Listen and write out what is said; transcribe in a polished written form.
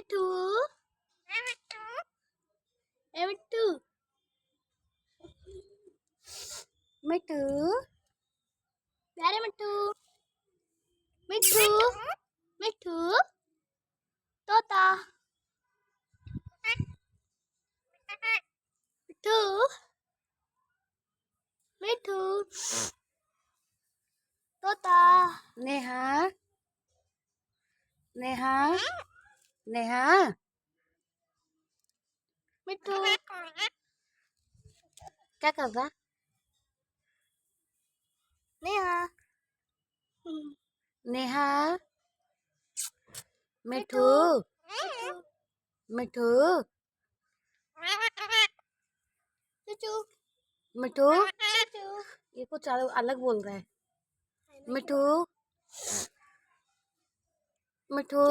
मिठू ए मिठू मिठू प्यारे मिठू मिठू मिठू तोता मिठू मिठू तोता नेहा नेहा नेहा मिठू क्या कर रहा नेहा नेहा मिठू मिठू मिठू ये कुछ अलग बोल रहा है मिठू मिठू